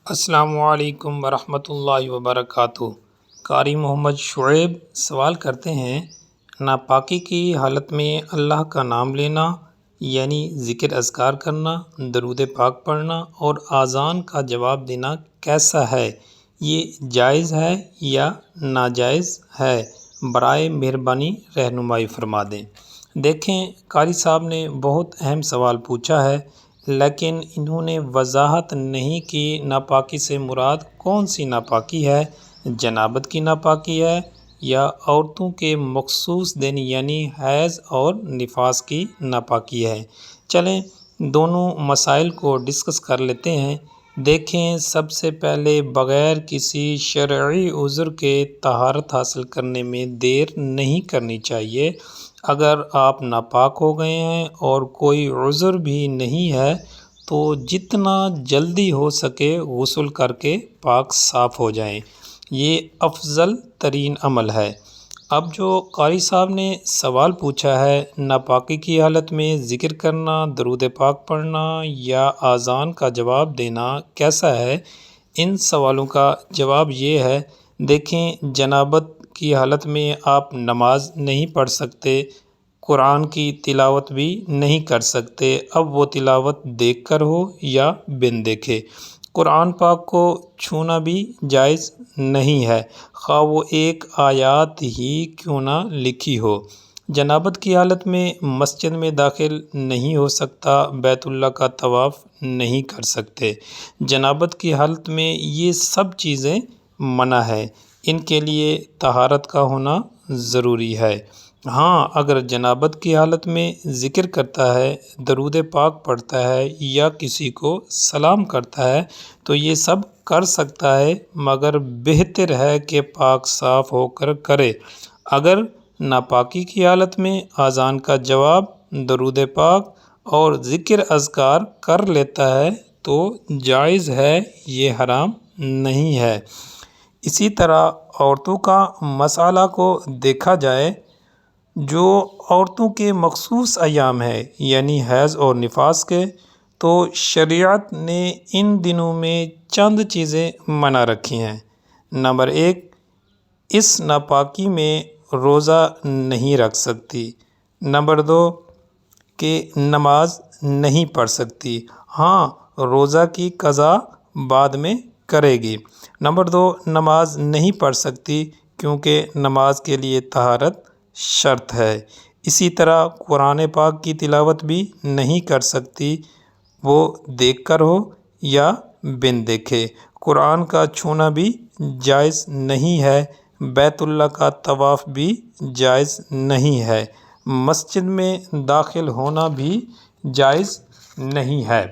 السلام علیکم ورحمۃ اللہ وبرکاتہ۔ قاری محمد شعیب سوال کرتے ہیں، ناپاکی کی حالت میں اللہ کا نام لینا یعنی ذکر اذکار کرنا، درود پاک پڑھنا اور اذان کا جواب دینا کیسا ہے؟ یہ جائز ہے یا ناجائز ہے؟ برائے مہربانی رہنمائی فرما دیں۔ دیکھیں، قاری صاحب نے بہت اہم سوال پوچھا ہے، لیکن انہوں نے وضاحت نہیں کی ناپاکی سے مراد کون سی ناپاکی ہے، جنابت کی ناپاکی ہے یا عورتوں کے مخصوص دن یعنی حیض اور نفاس کی ناپاکی ہے۔ چلیں دونوں مسائل کو ڈسکس کر لیتے ہیں۔ دیکھیں، سب سے پہلے بغیر کسی شرعی عذر کے طہارت حاصل کرنے میں دیر نہیں کرنی چاہیے۔ اگر آپ ناپاک ہو گئے ہیں اور کوئی عذر بھی نہیں ہے تو جتنا جلدی ہو سکے غسل کر کے پاک صاف ہو جائیں، یہ افضل ترین عمل ہے۔ اب جو قاری صاحب نے سوال پوچھا ہے، ناپاکی کی حالت میں ذکر کرنا، درود پاک پڑھنا یا اذان کا جواب دینا کیسا ہے؟ ان سوالوں کا جواب یہ ہے، دیکھیں، جنابت کی حالت میں آپ نماز نہیں پڑھ سکتے، قرآن کی تلاوت بھی نہیں کر سکتے، اب وہ تلاوت دیکھ کر ہو یا بن دیکھے۔ قرآن پاک کو چھونا بھی جائز نہیں ہے، خواہ وہ ایک آیات ہی کیوں نہ لکھی ہو۔ جنابت کی حالت میں مسجد میں داخل نہیں ہو سکتا، بیت اللہ کا طواف نہیں کر سکتے۔ جنابت کی حالت میں یہ سب چیزیں منع ہے، ان کے لیے طہارت کا ہونا ضروری ہے۔ ہاں، اگر جنابت کی حالت میں ذکر کرتا ہے، درود پاک پڑھتا ہے یا کسی کو سلام کرتا ہے تو یہ سب کر سکتا ہے، مگر بہتر ہے کہ پاک صاف ہو کر کرے۔ اگر ناپاکی کی حالت میں اذان کا جواب، درود پاک اور ذکر اذکار کر لیتا ہے تو جائز ہے، یہ حرام نہیں ہے۔ اسی طرح عورتوں کا مسئلہ کو دیکھا جائے، جو عورتوں کے مخصوص ایام ہے یعنی حیض اور نفاس کے، تو شریعت نے ان دنوں میں چند چیزیں منع رکھی ہیں۔ نمبر 1، اس ناپاکی میں روزہ نہیں رکھ سکتی۔ نمبر 2، کہ نماز نہیں پڑھ سکتی، ہاں روزہ کی قضا بعد میں کرے گی۔ نمبر 2، نماز نہیں پڑھ سکتی کیونکہ نماز کے لیے طہارت شرط ہے۔ اسی طرح قرآن پاک کی تلاوت بھی نہیں کر سکتی، وہ دیکھ کر ہو یا بن دیکھے۔ قرآن کا چھونا بھی جائز نہیں ہے، بیت اللہ کا طواف بھی جائز نہیں ہے، مسجد میں داخل ہونا بھی جائز نہیں ہے۔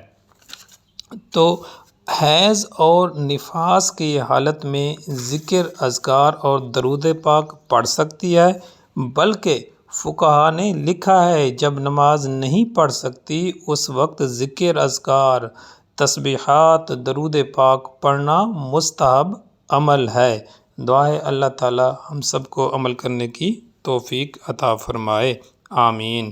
تو حیض اور نفاس کی حالت میں ذکر اذکار اور درود پاک پڑھ سکتی ہے، بلکہ فقہا نے لکھا ہے جب نماز نہیں پڑھ سکتی اس وقت ذکر اذکار، تسبیحات، درود پاک پڑھنا مستحب عمل ہے۔ دعا ہے اللہ تعالی ہم سب کو عمل کرنے کی توفیق عطا فرمائے، آمین۔